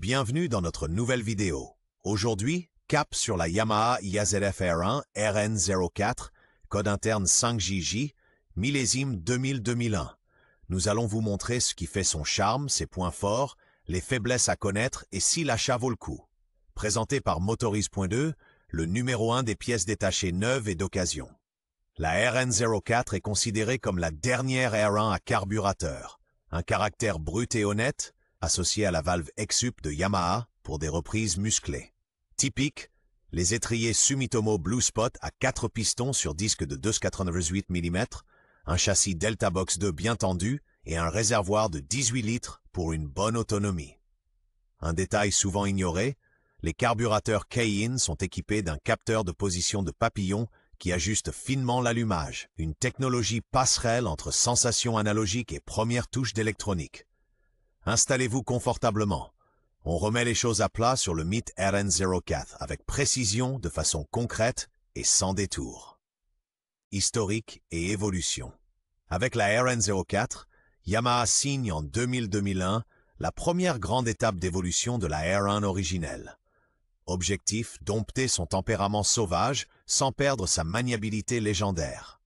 Bienvenue dans notre nouvelle vidéo. Aujourd'hui, cap sur la Yamaha YZF R1 RN04, code interne 5JJ, millésime 2000-2001. Nous allons vous montrer ce qui fait son charme, ses points forts, les faiblesses à connaître et si l'achat vaut le coup. Présenté par Motorise.2, le numéro 1 des pièces détachées neuves et d'occasion. La RN04 est considérée comme la dernière R1 à carburateur. Un caractère brut et honnête, associé à la valve X-Up de Yamaha pour des reprises musclées. Typique, les étriers Sumitomo Blue Spot à 4 pistons sur disque de 2,98 mm, un châssis Delta Box 2 bien tendu et un réservoir de 18 litres pour une bonne autonomie. Un détail souvent ignoré, les carburateurs K-In sont équipés d'un capteur de position de papillon qui ajuste finement l'allumage, une technologie passerelle entre sensations analogiques et premières touches d'électronique. Installez-vous confortablement. On remet les choses à plat sur le mythe RN04 avec précision, de façon concrète et sans détour. Historique et évolution. Avec la RN04, Yamaha signe en 2000-2001 la première grande étape d'évolution de la R1 originelle. Objectif, dompter son tempérament sauvage sans perdre sa maniabilité légendaire.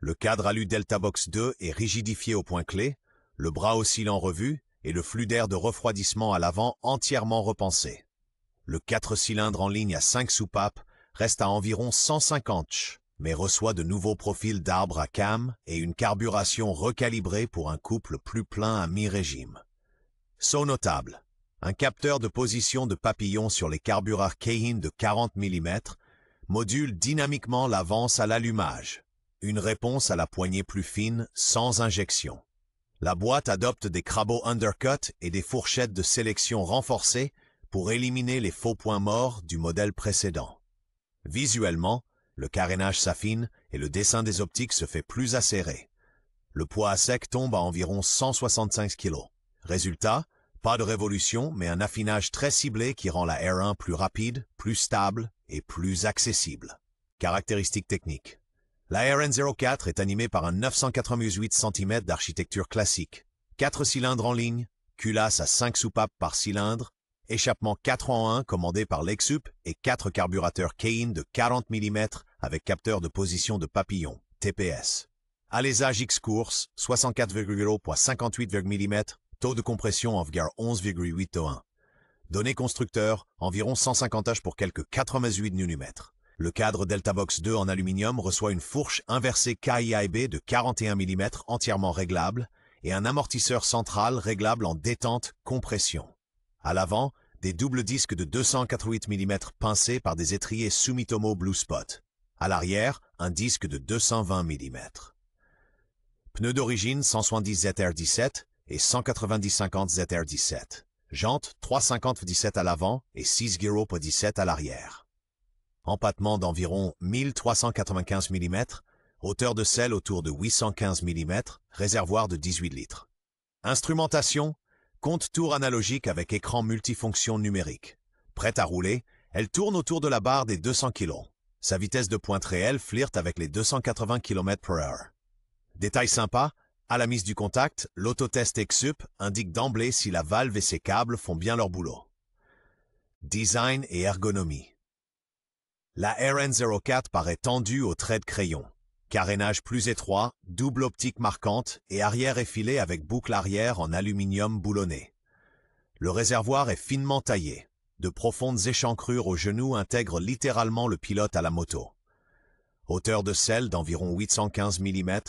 Le cadre alu Delta Box 2 est rigidifié au point clé, le bras oscillant revu et le flux d'air de refroidissement à l'avant entièrement repensé. Le 4 cylindres en ligne à 5 soupapes reste à environ 150 ch, mais reçoit de nouveaux profils d'arbre à cam et une carburation recalibrée pour un couple plus plein à mi-régime. Saut notable. Un capteur de position de papillon sur les carbureurs K-In de 40 mm module dynamiquement l'avance à l'allumage. Une réponse à la poignée plus fine, sans injection. La boîte adopte des crabots undercut et des fourchettes de sélection renforcées pour éliminer les faux points morts du modèle précédent. Visuellement, le carénage s'affine et le dessin des optiques se fait plus acéré. Le poids à sec tombe à environ 165 kg. Résultat, pas de révolution, mais un affinage très ciblé qui rend la R1 plus rapide, plus stable et plus accessible. Caractéristiques techniques. La RN04 est animée par un 998 cm d'architecture classique, 4 cylindres en ligne, culasse à 5 soupapes par cylindre, échappement 4 en 1 commandé par l'X-Up et 4 carburateurs K-In de 40 mm avec capteur de position de papillon, TPS. Alésage X-Course, 64,0.58 mm, taux de compression en VGAR 11,8 Données constructeur, environ 150 H pour quelques 88 Nm. Le cadre Delta Box 2 en aluminium reçoit une fourche inversée KIIB de 41 mm entièrement réglable et un amortisseur central réglable en détente-compression. À l'avant, des doubles disques de 288 mm pincés par des étriers Sumitomo Blue Spot. À l'arrière, un disque de 220 mm. Pneus d'origine 170 ZR17 et 190-50 ZR17. Jantes 350-17 à l'avant et 6 Giro 17 à l'arrière. Empattement d'environ 1395 mm, hauteur de selle autour de 815 mm, réservoir de 18 litres. Instrumentation, compte-tour analogique avec écran multifonction numérique. Prête à rouler, elle tourne autour de la barre des 200 kg. Sa vitesse de pointe réelle flirte avec les 280 km/h. Détail sympa, à la mise du contact, l'autotest X-Up indique d'emblée si la valve et ses câbles font bien leur boulot. Design et ergonomie. La RN04 paraît tendue au trait de crayon. Carénage plus étroit, double optique marquante et arrière effilé avec boucle arrière en aluminium boulonné. Le réservoir est finement taillé. De profondes échancrures au genou intègrent littéralement le pilote à la moto. Hauteur de selle d'environ 815 mm,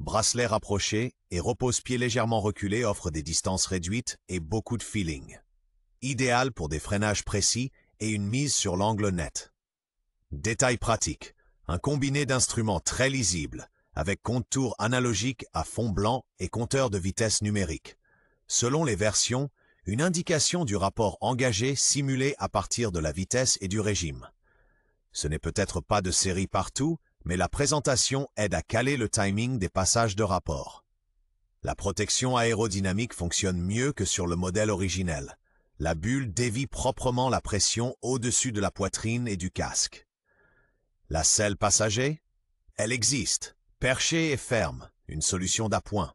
bracelet rapproché et repose-pied légèrement reculé offrent des distances réduites et beaucoup de feeling. Idéal pour des freinages précis et une mise sur l'angle net. Détail pratique, un combiné d'instruments très lisible, avec compte-tour analogique à fond blanc et compteur de vitesse numérique. Selon les versions, une indication du rapport engagé simulé à partir de la vitesse et du régime. Ce n'est peut-être pas de série partout, mais la présentation aide à caler le timing des passages de rapport. La protection aérodynamique fonctionne mieux que sur le modèle originel. La bulle dévie proprement la pression au-dessus de la poitrine et du casque. La selle passager? Elle existe, perchée et ferme, une solution d'appoint.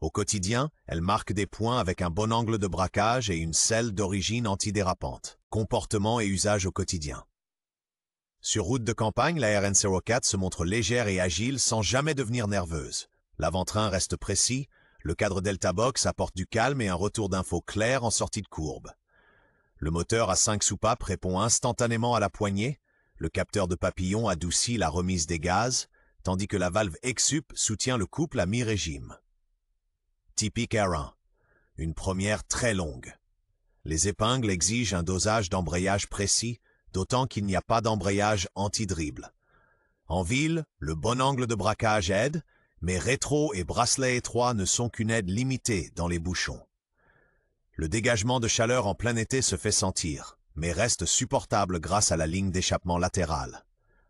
Au quotidien, elle marque des points avec un bon angle de braquage et une selle d'origine antidérapante. Comportement et usage au quotidien. Sur route de campagne, la RN04 se montre légère et agile sans jamais devenir nerveuse. L'avant-train reste précis, le cadre Delta Box apporte du calme et un retour d'info clair en sortie de courbe. Le moteur à 5 soupapes répond instantanément à la poignée, le capteur de papillon adoucit la remise des gaz, tandis que la valve Exup soutient le couple à mi-régime. Typique R1, une première très longue. Les épingles exigent un dosage d'embrayage précis, d'autant qu'il n'y a pas d'embrayage anti-dribble. En ville, le bon angle de braquage aide, mais rétro et bracelet étroit ne sont qu'une aide limitée dans les bouchons. Le dégagement de chaleur en plein été se fait sentir, mais reste supportable grâce à la ligne d'échappement latérale.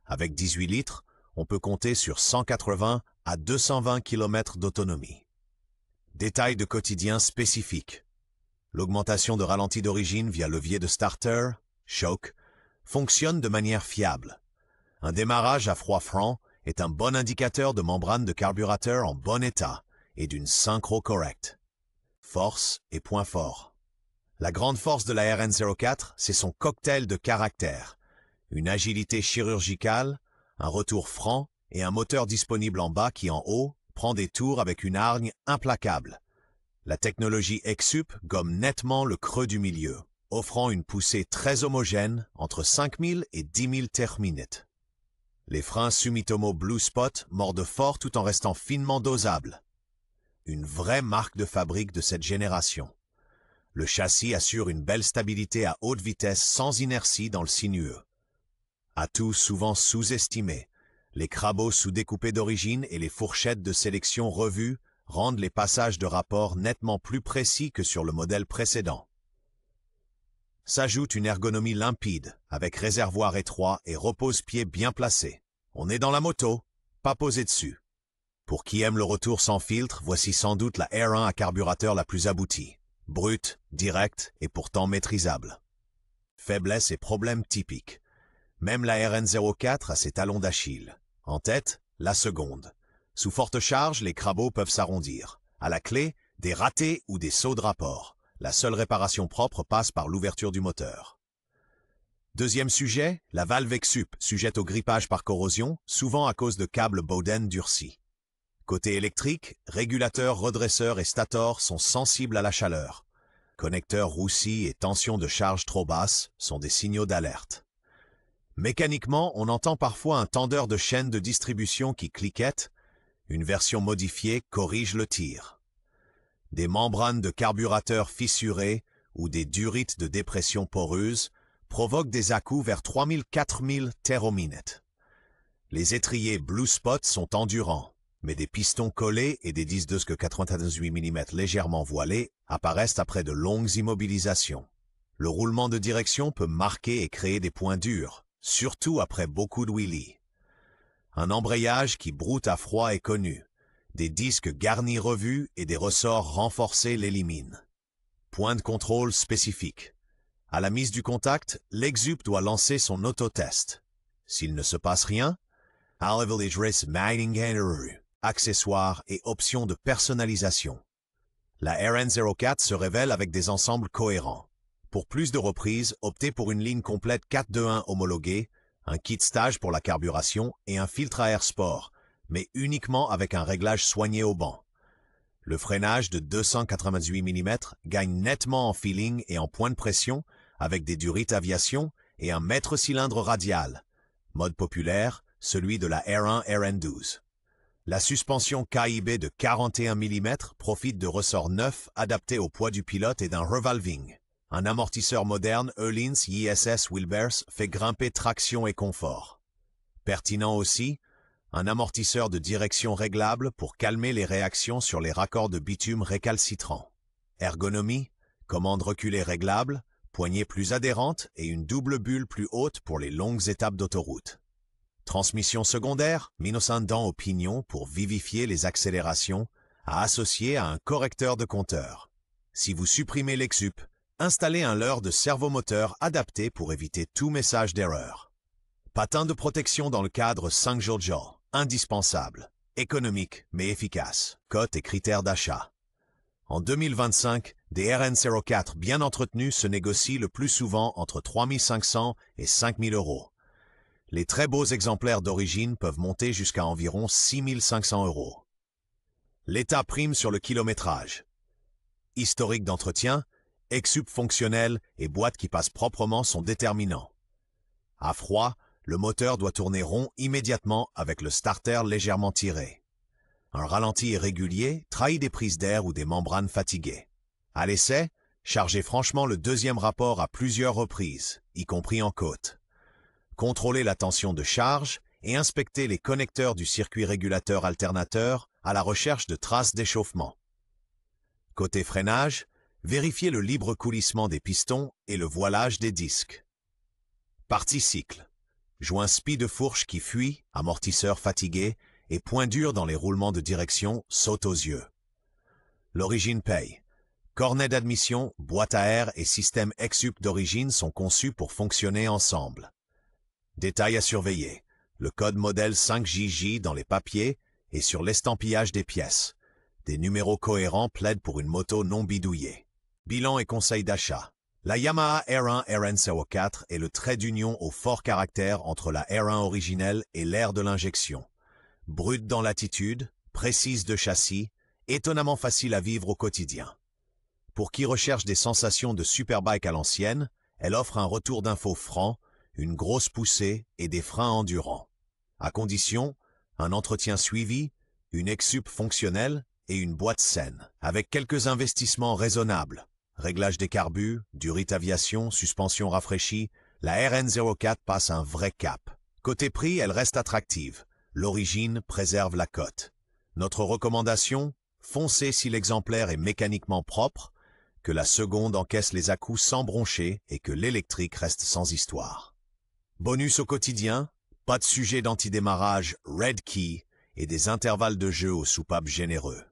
Avec 18 litres, on peut compter sur 180 à 220 km d'autonomie. Détails de quotidien spécifiques. L'augmentation de ralenti d'origine via levier de starter, choke, fonctionne de manière fiable. Un démarrage à froid franc est un bon indicateur de membrane de carburateur en bon état et d'une synchro correcte. Force et points forts. La grande force de la RN04, c'est son cocktail de caractères. Une agilité chirurgicale, un retour franc et un moteur disponible en bas qui en haut prend des tours avec une hargne implacable. La technologie Exup gomme nettement le creux du milieu, offrant une poussée très homogène entre 5000 et 10 000 terminutes. Les freins Sumitomo Blue Spot mordent fort tout en restant finement dosables. Une vraie marque de fabrique de cette génération. Le châssis assure une belle stabilité à haute vitesse sans inertie dans le sinueux. Atout souvent sous-estimé, les crabots sous-découpés d'origine et les fourchettes de sélection revues rendent les passages de rapport nettement plus précis que sur le modèle précédent. S'ajoute une ergonomie limpide, avec réservoir étroit et repose-pied bien placé. On est dans la moto, pas posé dessus. Pour qui aime le retour sans filtre, voici sans doute la R1 à carburateur la plus aboutie. Brute, directe et pourtant maîtrisable. Faiblesses et problèmes typiques. Même la RN04 a ses talons d'Achille. En tête, la seconde. Sous forte charge, les crabots peuvent s'arrondir. À la clé, des ratés ou des sauts de rapport. La seule réparation propre passe par l'ouverture du moteur. Deuxième sujet, la valve Exup, sujette au grippage par corrosion, souvent à cause de câbles Bowden durcis. Côté électrique, régulateur, redresseur et stator sont sensibles à la chaleur. Connecteurs roussis et tension de charge trop basse sont des signaux d'alerte. Mécaniquement, on entend parfois un tendeur de chaîne de distribution qui cliquette. Une version modifiée corrige le tir. Des membranes de carburateur fissurées ou des durites de dépression poreuse provoquent des à-coups vers 3000-4000 terminutes. Les étriers Blue Spot sont endurants, mais des pistons collés et des disques 98 mm légèrement voilés apparaissent après de longues immobilisations. Le roulement de direction peut marquer et créer des points durs, surtout après beaucoup de wheelies. Un embrayage qui broute à froid est connu. Des disques garnis revus et des ressorts renforcés l'éliminent. Point de contrôle spécifique. À la mise du contact, l'Exup doit lancer son autotest. S'il ne se passe rien, accessoires et options de personnalisation. La RN04 se révèle avec des ensembles cohérents. Pour plus de reprises, optez pour une ligne complète 421 homologuée, un kit stage pour la carburation et un filtre à air sport, mais uniquement avec un réglage soigné au banc. Le freinage de 298 mm gagne nettement en feeling et en point de pression avec des durites aviation et un mètre cylindre radial. Mode populaire, celui de la R1 RN12. La suspension KIB de 41 mm profite de ressorts neufs adaptés au poids du pilote et d'un revolving. Un amortisseur moderne Öhlins ISS Wilbers fait grimper traction et confort. Pertinent aussi, un amortisseur de direction réglable pour calmer les réactions sur les raccords de bitume récalcitrants. Ergonomie, commande reculée réglable, poignée plus adhérente et une double bulle plus haute pour les longues étapes d'autoroute. Transmission secondaire, minuscendant au pignon pour vivifier les accélérations, à associer à un correcteur de compteur. Si vous supprimez l'Exup, installez un leurre de servomoteur adapté pour éviter tout message d'erreur. Patin de protection dans le cadre 5 Jojo, indispensable, économique mais efficace. Cote et critères d'achat. En 2025, des RN04 bien entretenus se négocient le plus souvent entre 3 500 et 5 000 euros. Les très beaux exemplaires d'origine peuvent monter jusqu'à environ 6 500 euros. L'État prime sur le kilométrage. Historique d'entretien, exsup fonctionnel et boîte qui passe proprement sont déterminants. À froid, le moteur doit tourner rond immédiatement avec le starter légèrement tiré. Un ralenti irrégulier trahit des prises d'air ou des membranes fatiguées. À l'essai, chargez franchement le deuxième rapport à plusieurs reprises, y compris en côte. Contrôlez la tension de charge et inspectez les connecteurs du circuit régulateur alternateur à la recherche de traces d'échauffement. Côté freinage, vérifiez le libre coulissement des pistons et le voilage des disques. Partie cycle. Joint spi de fourche qui fuit, amortisseur fatigué et point dur dans les roulements de direction saute aux yeux. L'origine paye. Cornet d'admission, boîte à air et système exsup d'origine sont conçus pour fonctionner ensemble. Détail à surveiller. Le code modèle 5JJ dans les papiers et sur l'estampillage des pièces. Des numéros cohérents plaident pour une moto non bidouillée. Bilan et conseils d'achat. La Yamaha R1 RN04 est le trait d'union au fort caractère entre la R1 originelle et l'ère de l'injection. Brute dans l'attitude, précise de châssis, étonnamment facile à vivre au quotidien. Pour qui recherche des sensations de superbike à l'ancienne, elle offre un retour d'info franc, une grosse poussée et des freins endurants. À condition, un entretien suivi, une exsup fonctionnelle et une boîte saine, avec quelques investissements raisonnables. Réglage des carbus, durite aviation, suspension rafraîchie, la RN04 passe un vrai cap. Côté prix, elle reste attractive. L'origine préserve la cote. Notre recommandation, foncez si l'exemplaire est mécaniquement propre, que la seconde encaisse les à-coups sans broncher et que l'électrique reste sans histoire. Bonus au quotidien, pas de sujet d'antidémarrage Red Key et des intervalles de jeu aux soupapes généreux.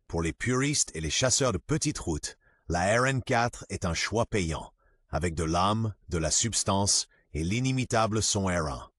Pour les puristes et les chasseurs de petites routes, la RN4 est un choix payant, avec de l'âme, de la substance et l'inimitable son R1.